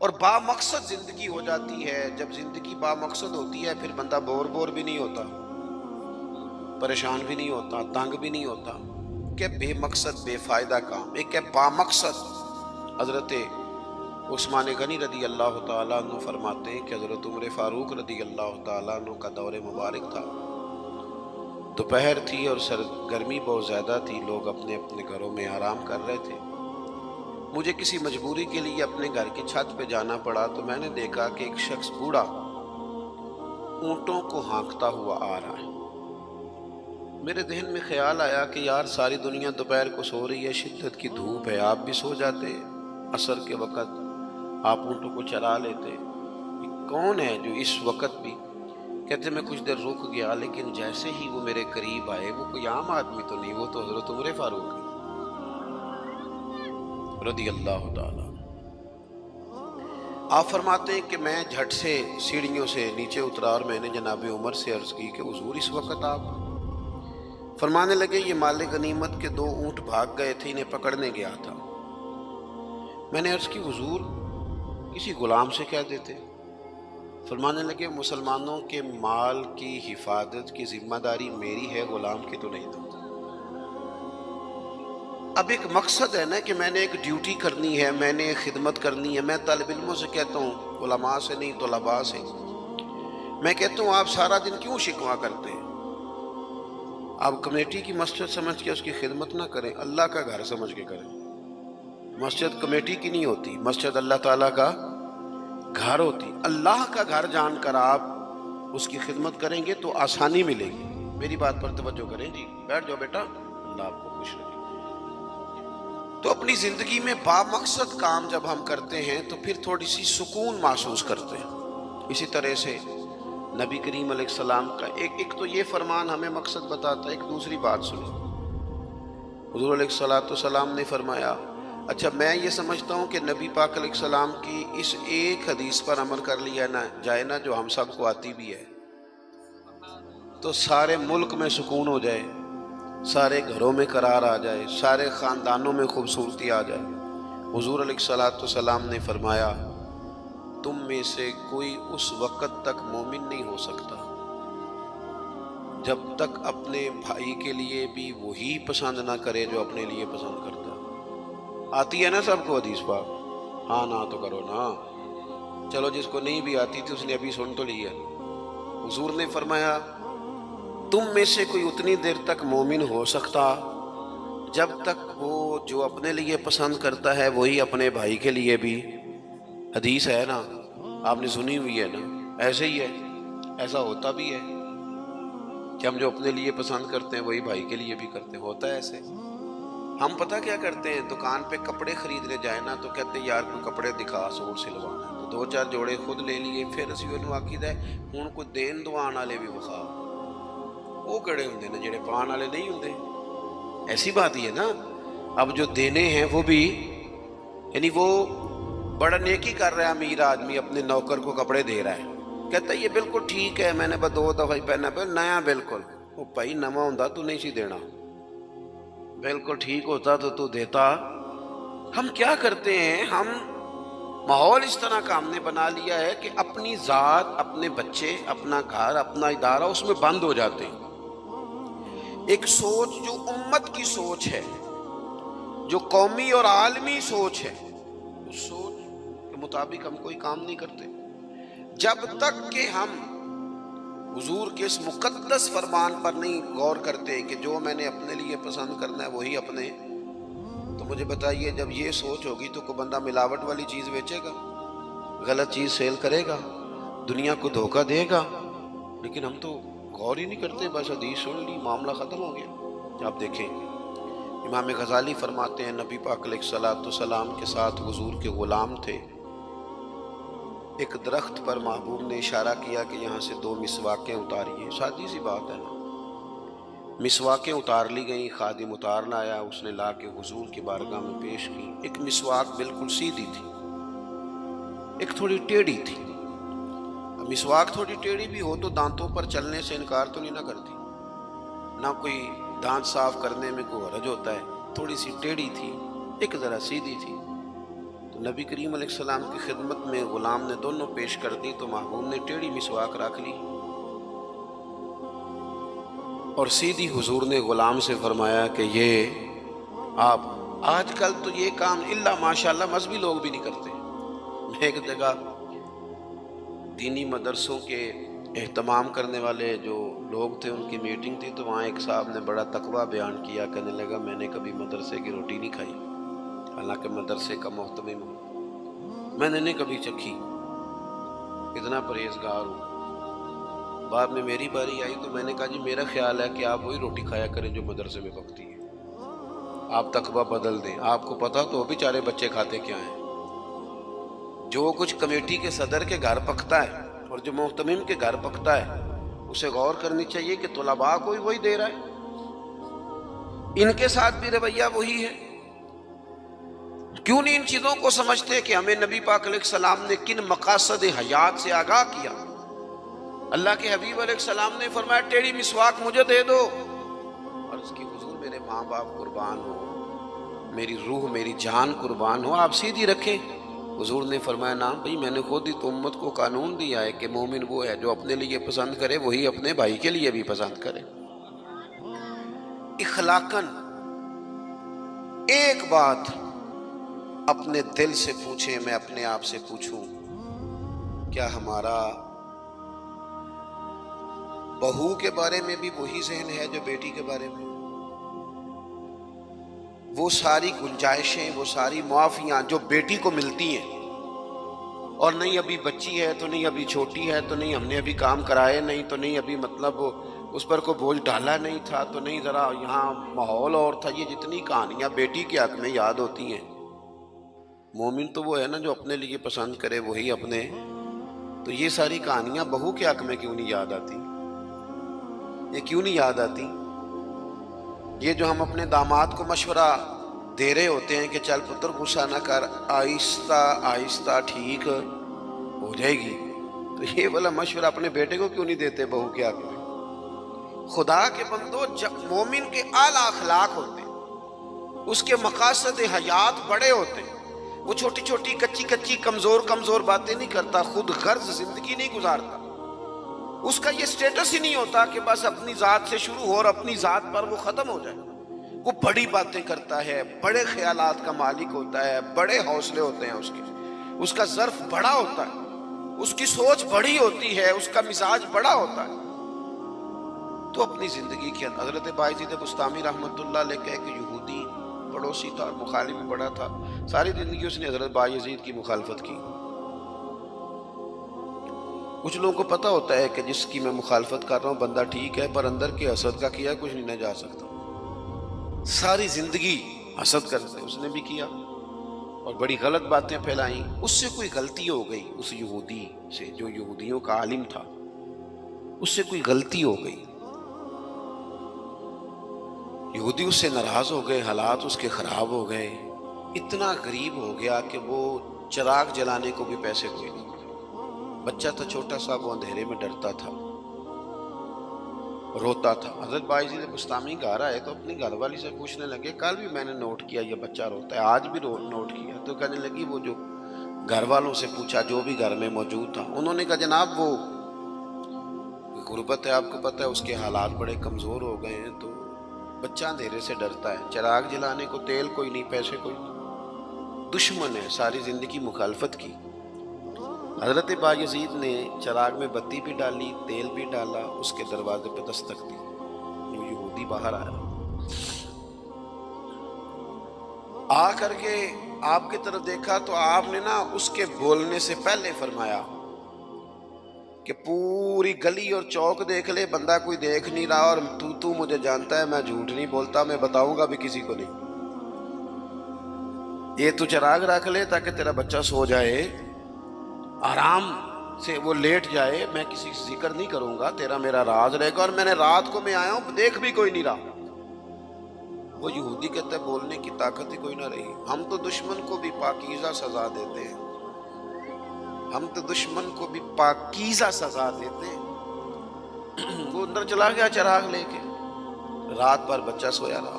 اور با مقصد زندگی ہو جاتی ہے. جب زندگی با مقصد ہوتی ہے پھر بندہ بور بھی نہیں ہوتا، پریشان بھی نہیں ہوتا، تنگ بھی نہیں ہوتا. کہ بے مقصد بے فائدہ کام، ایک ہے با مقصد. حضرت عثمان غنی رضی اللہ تعالیٰ عنہ فرماتے ہیں کہ حضرت عمر فاروق رضی اللہ تعالیٰ عنہ کا دور مبارک تھا. دوپہر تھی اور گرمی بہت زیادہ تھی، لوگ اپنے اپنے گھروں میں آرام کر رہے تھے. مجھے کسی مجبوری کے لیے اپنے گھر کی چھت پہ جانا پڑا تو میں نے دیکھا کہ ایک شخص بوڑھا اونٹوں کو ہانکتا ہوا آ رہا ہے. میرے ذہن میں خیال آیا کہ یار ساری دنیا دوپہر کو سو رہی ہے، شدت کی دھوپ ہے، آپ بھی سو جاتے، عصر کے وقت آپ اونٹوں کو چلا لیتے. کون ہے جو اس وقت بھی؟ کہتے میں کچھ دیر رک گیا، لیکن جیسے ہی وہ میرے قریب آئے، وہ کوئی عام آدمی تو نہیں، وہ تو حضرت عمر فاروق رضی اللہ تعالیٰ. آپ فرماتے ہیں کہ میں جھٹ سے سیڑھیوں سے نیچے اترا اور میں نے جناب عمر سے عرض کی کہ حضور اس وقت آپ؟ فرمانے لگے یہ مال غنیمت کے 2 اونٹ بھاگ گئے تھے، انہیں پکڑنے گیا تھا. میں نے عرض کی حضور کسی غلام سے کہہ دیتے. فرمانے لگے مسلمانوں کے مال کی حفاظت کی ذمہ داری میری ہے، غلام کی تو نہیں تھا. اب ایک مقصد ہے نا کہ میں نے ایک ڈیوٹی کرنی ہے، میں نے ایک خدمت کرنی ہے. میں طالب علموں سے کہتا ہوں، علماء سے نہیں، طلباء سے میں کہتا ہوں آپ سارا دن کیوں شکوا کرتے ہیں؟ آپ کمیٹی کی مسجد سمجھ کے اس کی خدمت نہ کریں، اللہ کا گھر سمجھ کے کریں. مسجد کمیٹی کی نہیں ہوتی، مسجد اللہ تعالیٰ کا گھر ہوتی. اللہ کا گھر جان کر آپ اس کی خدمت کریں گے تو آسانی ملے گی. میری بات پر توجہ کریں. جی بیٹھ جاؤ بیٹا، اللہ آپ کو خوش رکھے. تو اپنی زندگی میں با مقصد کام جب ہم کرتے ہیں تو پھر تھوڑی سی سکون محسوس کرتے ہیں. اسی طرح سے نبی کریم علیہ السلام کا ایک تو یہ فرمان ہمیں مقصد بتاتا ہے. ایک دوسری بات سنیں، حضور علیہ السلام نے فرمایا، اچھا میں یہ سمجھتا ہوں کہ نبی پاک علیہ السلام کی اس ایک حدیث پر عمل کر لیا نہ جائے نا، جو ہم سب کو آتی بھی ہے، تو سارے ملک میں سکون ہو جائے، سارے گھروں میں قرار آ جائے، سارے خاندانوں میں خوبصورتی آ جائے. حضور علیہ السلام نے فرمایا تم میں سے کوئی اس وقت تک مومن نہیں ہو سکتا جب تک اپنے بھائی کے لیے بھی وہی پسند نہ کرے جو اپنے لیے پسند کرتا. آتی ہے نا سب کو حدیث پاک؟ ہاں نہ تو کرو نا. چلو جس کو نہیں بھی آتی تھی اس نے ابھی سن تو لی ہے. حضور نے فرمایا تم میں سے کوئی اتنی دیر تک مومن ہو سکتا جب تک وہ جو اپنے لیے پسند کرتا ہے وہی اپنے بھائی کے لیے بھی. حدیث ہے نا، آپ نے سنی ہوئی ہے نا. ایسے ہی ہے، ایسا ہوتا بھی ہے کہ ہم جو اپنے لیے پسند کرتے ہیں وہی بھائی کے لیے بھی کرتے ہیں. ہوتا ہے ایسے. ہم پتہ کیا کرتے ہیں، دکان پہ کپڑے خریدنے جائیں نا تو کہتے ہیں یار کوئی کپڑے دکھا سوٹ سلوانا ہے، تو 2-4 جوڑے خود لے لیے. پھر اسی انہوں آکید ہے ہوں کو دین دوان والے بھی بخا، وہ کڑے ہوں نا جڑے پان والے نہیں ہوں. ایسی بات ہی ہے نا. اب جو دینے ہیں وہ بھی، یعنی وہ بڑا نیکی کر رہا ہے امیر آدمی، اپنے نوکر کو کپڑے دے رہا ہے، کہتا ہے یہ بالکل ٹھیک ہے، میں نے بس 2 دفعہ ہی پہنا پہ نیا بالکل. وہ بھائی نواں ہوں تو نہیں سی دینا، بالکل ٹھیک ہوتا تو دیتا. ہم کیا کرتے ہیں، ہم ماحول اس طرح کا ہم نے بنا لیا ہے کہ اپنی ذات، اپنے بچے، اپنا گھر، اپنا ادارہ اس میں بند ہو جاتے ہیں. ایک سوچ جو امت کی سوچ ہے، جو قومی اور عالمی سوچ ہے، اس سوچ کے مطابق ہم کوئی کام نہیں کرتے. جب تک کہ ہم حضور کے اس مقدس فرمان پر نہیں غور کرتے کہ جو میں نے اپنے لیے پسند کرنا ہے وہی اپنے. تو مجھے بتائیے جب یہ سوچ ہوگی تو کوئی بندہ ملاوٹ والی چیز بیچے گا، غلط چیز سیل کرے گا، دنیا کو دھوکہ دے گا؟ لیکن ہم تو غور ہی نہیں کرتے، بس حدیث سن لی معاملہ ختم ہو گیا. آپ دیکھیں امام غزالی فرماتے ہیں نبی پاک علیہ السلام کے ساتھ حضور کے غلام تھے. ایک درخت پر محبوب نے اشارہ کیا کہ یہاں سے 2 مسواکیں اتاریے. سادی سی بات ہے نا. مسواکیں اتار لی گئیں، خادم اتارنا آیا، اس نے لا کے حضور کی بارگاہ میں پیش کی. ایک مسواک بالکل سیدھی تھی، ایک تھوڑی ٹیڑھی تھی. مسواک تھوڑی ٹیڑھی بھی ہو تو دانتوں پر چلنے سے انکار تو نہیں نہ کرتی، نہ کوئی دانت صاف کرنے میں کوئی حرج ہوتا ہے. تھوڑی سی ٹیڑھی تھی، ایک ذرا سیدھی تھی. تو نبی کریم علیہ السلام کی خدمت میں غلام نے دونوں پیش کر دی تو محبوب نے ٹیڑھی مسواک رکھ لی اور سیدھی حضور نے غلام سے فرمایا کہ یہ آپ، آج کل تو یہ کام الا ماشاءاللہ مذہبی لوگ بھی نہیں کرتے. میں ایک جگہ دینی مدرسوں کے اہتمام کرنے والے جو لوگ تھے ان کی میٹنگ تھی، تو وہاں ایک صاحب نے بڑا تقویٰ بیان کیا، کہنے لگا میں نے کبھی مدرسے کی روٹی نہیں کھائی، حالانکہ مدرسے کا محتمم ہوں، میں نے نہیں کبھی چکھی، اتنا پرہیزگار ہوں. بعد میں میری باری آئی تو میں نے کہا جی میرا خیال ہے کہ آپ وہی روٹی کھایا کریں جو مدرسے میں پکتی ہے، آپ تقویٰ بدل دیں. آپ کو پتا تو بیچارے بچے کھاتے کیا ہیں. جو کچھ کمیٹی کے صدر کے گھر پکتا ہے اور جو محتمم کے گھر پکتا ہے اسے غور کرنی چاہیے کہ طلباء کو وہی دے رہا ہے، ان کے ساتھ بھی رویہ وہی ہے. کیوں نہیں ان چیزوں کو سمجھتے کہ ہمیں نبی پاک علیہ السلام نے کن مقاصد حیات سے آگاہ کیا. اللہ کے حبیب علیہ السلام نے فرمایا ٹیڑھی مسواک مجھے دے دو، اور اس کی حضور میرے ماں باپ قربان ہو، میری روح میری جان قربان ہو، آپ سیدھی رکھیں. حضور نے فرمایا نا بھائی میں نے خود ہی تو امت کو قانون دیا ہے کہ مومن وہ ہے جو اپنے لیے پسند کرے وہی اپنے بھائی کے لیے بھی پسند کرے. اخلاقاً ایک بات اپنے دل سے پوچھیں، میں اپنے آپ سے پوچھوں، کیا ہمارا بہو کے بارے میں بھی وہی ذہن ہے جو بیٹی کے بارے میں؟ وہ ساری گنجائشیں، وہ ساری معافیاں جو بیٹی کو ملتی ہیں، اور نہیں ابھی بچی ہے تو نہیں ابھی چھوٹی ہے تو نہیں ہم نے ابھی کام کرائے نہیں تو نہیں ابھی مطلب اس پر کوئی بوجھ ڈالا نہیں تھا تو نہیں ذرا یہاں ماحول اور تھا، یہ جتنی کہانیاں بیٹی کے حق میں یاد ہوتی ہیں. مومن تو وہ ہے نا جو اپنے لیے پسند کرے وہی اپنے، تو یہ ساری کہانیاں بہو کے حق میں کیوں نہیں یاد آتی؟ یہ کیوں نہیں یاد آتی؟ یہ جو ہم اپنے داماد کو مشورہ دے رہے ہوتے ہیں کہ چل پتر غصہ نہ کر، آہستہ آہستہ ٹھیک ہو جائے گی، تو یہ والا مشورہ اپنے بیٹے کو کیوں نہیں دیتے بہو کے حق میں؟ خدا کے بندو، جب مومن کے اعلیٰ اخلاق ہوتے ہیں، اس کے مقاصد حیات بڑے ہوتے ہیں، وہ چھوٹی چھوٹی کچی کچی کمزور باتیں نہیں کرتا، خود غرض زندگی نہیں گزارتا. اس کا یہ سٹیٹس ہی نہیں ہوتا کہ بس اپنی ذات سے شروع ہو اور اپنی ذات پر وہ ختم ہو جائے. وہ بڑی باتیں کرتا ہے، بڑے خیالات کا مالک ہوتا ہے، بڑے حوصلے ہوتے ہیں اس کے، اس کا ظرف بڑا ہوتا ہے، اس کی سوچ بڑی ہوتی ہے، اس کا مزاج بڑا ہوتا ہے. تو اپنی زندگی کے اندر حضرت بایزید بسطامی رحمۃ اللہ علیہ کا ایک یہودی پڑوسی تھا اور مخالف بھی بڑا تھا، ساری زندگی اس نے حضرت بایزید کی مخالفت کی. کچھ لوگوں کو پتہ ہوتا ہے کہ جس کی میں مخالفت کر رہا ہوں بندہ ٹھیک ہے، پر اندر کے حسد کا کیا کچھ نہیں نہ جا سکتا. ساری زندگی حسد کرتے اس نے بھی کیا اور بڑی غلط باتیں پھیلائیں. اس سے کوئی غلطی ہو گئی، اس یہودی سے جو یہودیوں کا عالم تھا، اس سے کوئی غلطی ہو گئی، یہودی اس سے ناراض ہو گئے، حالات اس کے خراب ہو گئے، اتنا غریب ہو گیا کہ وہ چراغ جلانے کو بھی پیسے کوئی نہیں. بچہ تھا چھوٹا سا، وہ اندھیرے میں ڈرتا تھا، روتا تھا. حضرت بایزید بسطامی گھر آئے تو اپنی گھر والی سے پوچھنے لگے، کل بھی میں نے نوٹ کیا یہ بچہ روتا ہے، آج بھی نوٹ کیا. تو کہنے لگی، وہ جو گھر والوں سے پوچھا جو بھی گھر میں موجود تھا، انہوں نے کہا جناب وہ غربت ہے، آپ کو پتہ ہے اس کے حالات بڑے کمزور ہو گئے ہیں، تو بچہ اندھیرے سے ڈرتا ہے، چراغ جلانے کو تیل کوئی نہیں، پیسے کوئی نہیں، دشمن ہے، ساری زندگی مخالفت کی. حضرت بایزید نے چراغ میں بتی بھی ڈالی، تیل بھی ڈالا، اس کے دروازے پہ دستک دی. وہ یہودی باہر آیا، آ کر کے آپ کی طرف دیکھا تو آپ نے نا اس کے بولنے سے پہلے فرمایا کہ پوری گلی اور چوک دیکھ لے، بندہ کوئی دیکھ نہیں رہا، اور تو مجھے جانتا ہے میں جھوٹ نہیں بولتا، میں بتاؤں گا بھی کسی کو نہیں. یہ تو چراغ رکھ لے تاکہ تیرا بچہ سو جائے، آرام سے وہ لیٹ جائے، میں کسی سے ذکر نہیں کروں گا، تیرا میرا راز رہے گا، اور میں نے رات کو میں آیا ہوں دیکھ بھی کوئی نہیں رہا. وہ یہودی کہتا ہے بولنے کی طاقت ہی کوئی نہ رہی. ہم تو دشمن کو بھی پاکیزہ سزا دیتے ہیں، ہم تو دشمن کو بھی پاکیزہ سزا دیتے ہیں. وہ اندر چلا گیا چراغ لے کے، رات بھر بچہ سویا رہا.